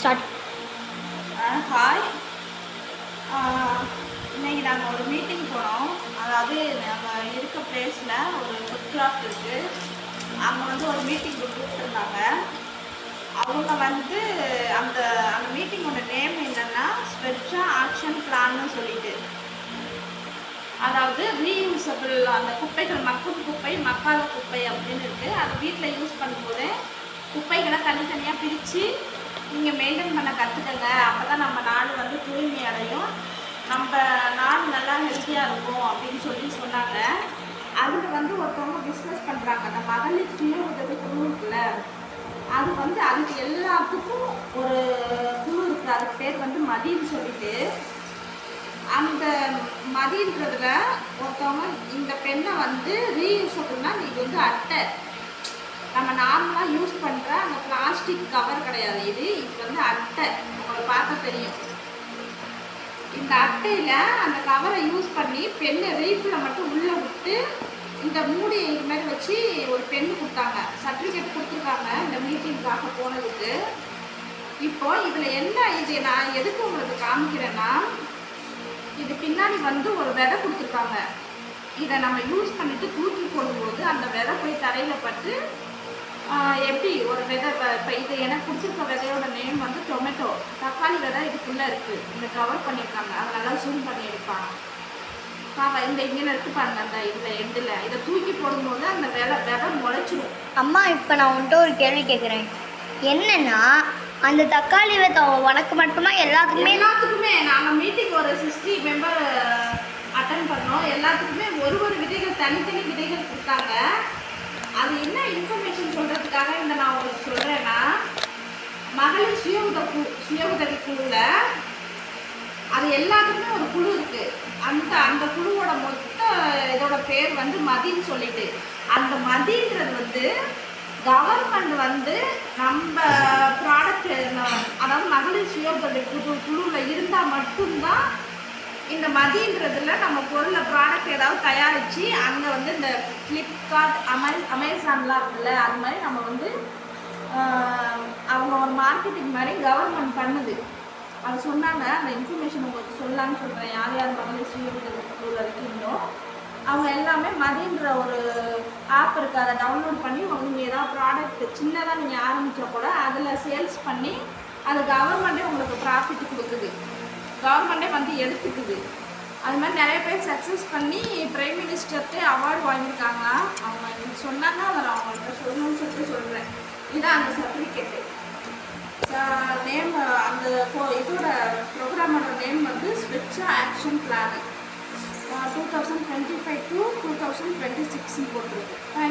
Start. Hi. இன்னைக்கு நாங்கள் ஒரு மீட்டிங் போனோம். அதாவது நம்ம இருக்க பிளேஸில் ஒரு ஃபுட் கிராஃப்ட் இருக்குது. அங்கே வந்து ஒரு மீட்டிங் கூப்பிட்டுருந்தாங்க. அவங்க வந்து அந்த அந்த மீட்டிங்கோட நேம் என்னென்னா ஸ்வெச்சா ஆக்ஷன் பிளான்னு சொல்லிட்டு, அதாவது ரீயூசபிள், அந்த குப்பைகள் மக்கும் குப்பை மக்காத குப்பை அப்படின்னு இருக்குது. அதை வீட்டில் யூஸ் பண்ணும்போது குப்பைகளை தனித்தனியாக பிரித்து நீங்கள் மெயின்டைன் பண்ண கற்றுக்கங்க. அப்போ தான் நம்ம நாடு வந்து தூய்மை அடையும், நம்ம நாடு நல்லா ஹெல்த்தியாக இருக்கும் அப்படின்னு சொன்னாங்க. அதில் வந்து ஒருத்தவங்க பிஸ்னஸ் பண்ணுறாங்க. அந்த மகளிர் சுய உதவி குழு இருக்குல்ல, அது வந்து அதுக்கு எல்லாத்துக்கும் ஒரு குழு இருக்குது. அதுக்கு பேர் வந்து மதின்னு சொல்லிட்டு, அந்த மதின்றதுல ஒருத்தவங்க இந்த பெண்ணை வந்து ரீயூஸபிள்னா நீங்கள் வந்து அட்டை, நம்ம நார்மலாக யூஸ் பண்ணுற அந்த பிளாஸ்டிக் கவர் கிடையாது, இது வந்து அட்டை. உங்களை பார்த்தா தெரியும். இந்த அட்டையில் அந்த கவரை யூஸ் பண்ணி பெண்ணை ரீஃபில் மட்டும் உள்ளே விட்டு இந்த மூடி இது மாதிரி வச்சு ஒரு பெண்ணு கொடுத்தாங்க. சர்டிஃபிகேட் கொடுத்துருக்காங்க இந்த மீட்டிங்காக போனதுக்கு. இப்போ இதில் என்ன, இது நான் எதுக்கு உங்களுக்கு காமிக்கிறேன்னா, இது பின்னாடி வந்து ஒரு விதை கொடுத்துருக்காங்க. இதை நம்ம யூஸ் பண்ணிவிட்டு தூக்கி போடும்போது அந்த விதை போய் தரையில் பட்டு எப்படி ஒரு விதை, இப்போ இது எனக்கு கொடுத்துருக்க விதையோட நேம் வந்து டொமேட்டோ, தக்காளி விதை இதுக்குள்ளே இருக்குது. இந்த கவர் பண்ணியிருக்காங்க, அதை நல்லா ஜூம் பண்ணி எடுப்பாங்க. இந்த இங்கே எடுத்து பாருங்க, அந்த இதில் எண்டில் இதை தூக்கி போடும்போது அந்த விதை முளைச்சிடும். அம்மா, இப்போ நான் உன்கிட்ட ஒரு கேள்வி கேட்குறேன். என்னன்னா, அந்த தக்காளி விதை உனக்கு மட்டுமா எல்லாத்துக்குமே நாங்கள் மீட்டிங் ஒரு 60 மெம்பர் அட்டன் பண்ணோம். எல்லாத்துக்குமே ஒரு விதைகள், தனித்தனி விதைகள் கொடுத்தாங்க. அது என்ன இன்ஃபர்மேஷன் சொல்கிறதுக்காக இந்த நான் உங்களுக்கு சொல்கிறேன்னா, மகளிர் சுய உதவி குழுவில் அது எல்லாத்துக்குமே ஒரு குழு இருக்குது. அந்த குழுவோட மொத்த இதோட பேர் வந்து மதின்னு சொல்லிட்டு, அந்த மதின்றது வந்து கவர்மெண்ட் வந்து நம்ம ப்ராடக்ட், அதாவது மகளிர் சுய உதவி குழுவில் இருந்தால் மட்டும்தான் இந்த மதின்றதுல நம்ம பொருளை ப்ராடக்ட் ஏதாவது தயாரித்து அங்கே வந்து இந்த ஃப்ளிப்கார்ட், அமேசான்லாம் இருக்குல்ல, அது மாதிரி நம்ம வந்து அவங்க ஒரு மார்க்கெட்டிங் மாதிரி கவர்மெண்ட் பண்ணுது. அது சொன்னாங்க. அந்த இன்ஃபர்மேஷன் உங்களுக்கு சொல்லலான்னு சொல்கிறேன். யார் யார் மகளிர் சுய உதவி குழுவில் இருக்கீங்களோ அவங்க எல்லாமே மதின்ற ஒரு ஆப் இருக்குது, அதை டவுன்லோட் பண்ணி உங்களுக்கு ஏதாவது ப்ராடக்ட் சின்னதாக நீங்கள் ஆரம்பித்தா கூட அதில் சேல்ஸ் பண்ணி அது கவர்மெண்ட்டே உங்களுக்கு ப்ராஃபிட் கொடுக்குது, கவர்மெண்ட்டே வந்து எடுத்துக்குது. அது மாதிரி நிறைய பேர் சக்ஸஸ் பண்ணி பிரைம் மினிஸ்டர்கிட்ட அவார்டு வாங்கியிருக்காங்களா. அவங்க எனக்கு சொன்னாங்க, அதை நான் அவங்கள்ட்ட சொல்லணும்னு சொல்லிட்டு சொல்கிறேன். இதுதான் அந்த சர்டிஃபிகேட்டு நேம். அந்த இதோட ப்ரோக்ராமோட நேம் வந்து ஸ்வெச்சா ஆக்ஷன் பிளான் 2025 to 2026 போட்டிருக்கு.